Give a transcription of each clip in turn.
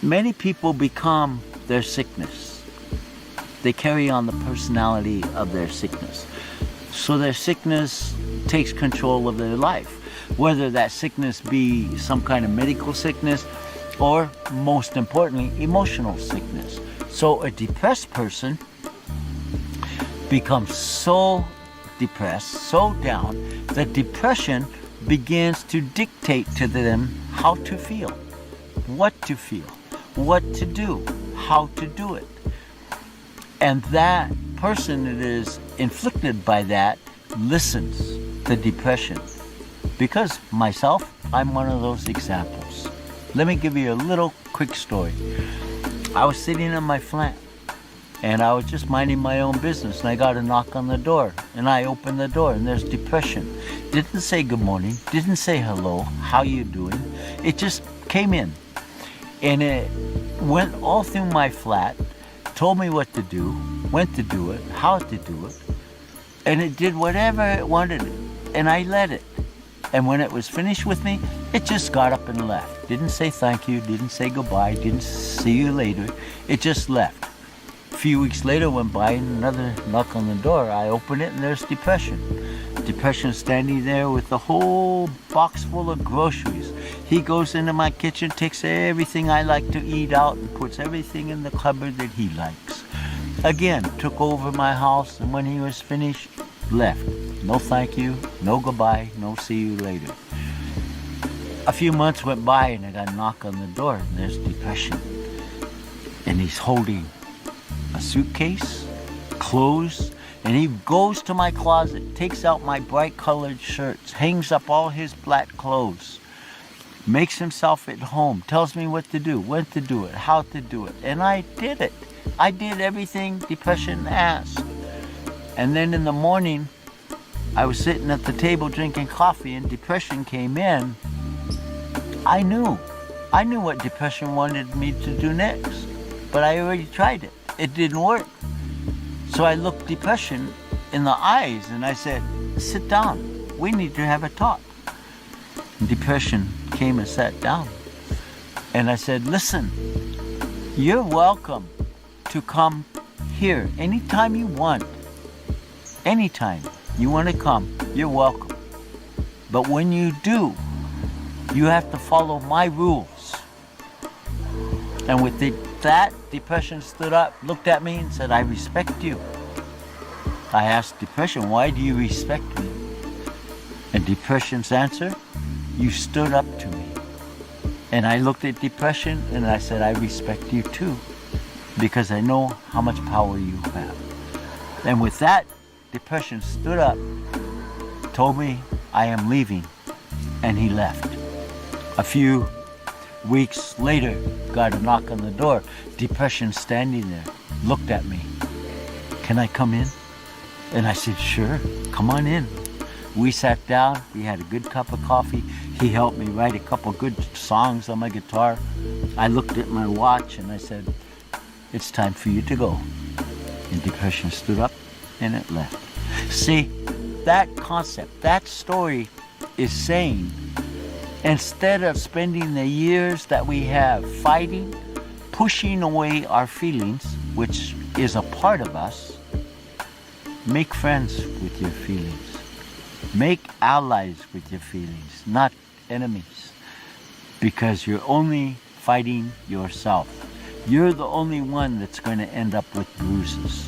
Many people become their sickness. They carry on the personality of their sickness. So their sickness takes control of their life, whether that sickness be some kind of medical sickness or, most importantly, emotional sickness. So a depressed person becomes so depressed, so down, that depression begins to dictate to them how to feel, what to do, how to do it. And that person that is inflicted by that listens to depression. Because myself, I'm one of those examples. Let me give you a little quick story. I was sitting in my flat and I was just minding my own business, and I got a knock on the door, and I opened the door, and there's depression. Didn't say good morning, didn't say hello, how you doing? It just came in, and it went all through my flat, told me what to do, when to do it, how to do it, and it did whatever it wanted, and I let it. And when it was finished with me, it just got up and left. Didn't say thank you, didn't say goodbye, didn't see you later. It just left. A few weeks later went by, and another knock on the door. I open it, and there's depression. Depression standing there with a whole box full of groceries. He goes into my kitchen, takes everything I like to eat out, and puts everything in the cupboard that he likes. Again, took over my house, and when he was finished, left. No thank you, no goodbye, no see you later. A few months went by, and I got a knock on the door, and there's depression. And he's holding a suitcase, clothes, and he goes to my closet, takes out my bright colored shirts, hangs up all his black clothes, makes himself at home, tells me what to do, when to do it, how to do it. And I did it. I did everything depression asked. And then in the morning, I was sitting at the table drinking coffee, and depression came in. I knew what depression wanted me to do next, but I already tried it. It didn't work. So I looked depression in the eyes, and I said, sit down. We need to have a talk. And depression came and sat down. And I said, listen, you're welcome to come here anytime you want. Anytime you want to come, you're welcome. But when you do, you have to follow my rules. And with that, depression stood up, looked at me, and said, I respect you. I asked depression, why do you respect me? And depression's answer, you stood up to me. And I looked at depression, and I said, I respect you too, because I know how much power you have. And with that, depression stood up, told me I am leaving, and he left. A few weeks later, got a knock on the door. Depression standing there, looked at me. Can I come in? And I said, sure, come on in. We sat down, we had a good cup of coffee. He helped me write a couple good songs on my guitar. I looked at my watch and I said, it's time for you to go. And depression stood up and it left. See, that concept, that story is saying, instead of spending the years that we have fighting, pushing away our feelings, which is a part of us, make friends with your feelings. Make allies with your feelings, not enemies. Because you're only fighting yourself. You're the only one that's going to end up with bruises.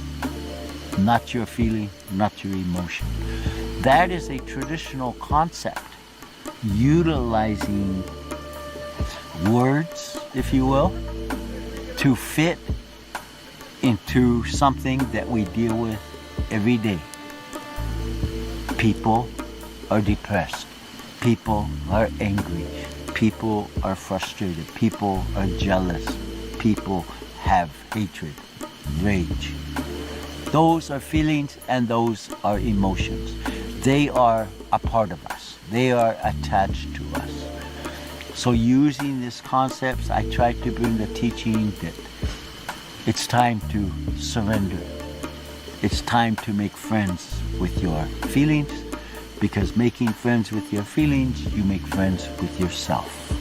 Not your feeling, not your emotion. That is a traditional concept. Utilizing words, if you will, to fit into something that we deal with every day. People are depressed. People are angry. People are frustrated. People are jealous. People have hatred, rage. Those are feelings and those are emotions. They are a part of us. They are attached to us. So using these concepts, I try to bring the teaching that it's time to surrender. It's time to make friends with your feelings, because making friends with your feelings, you make friends with yourself.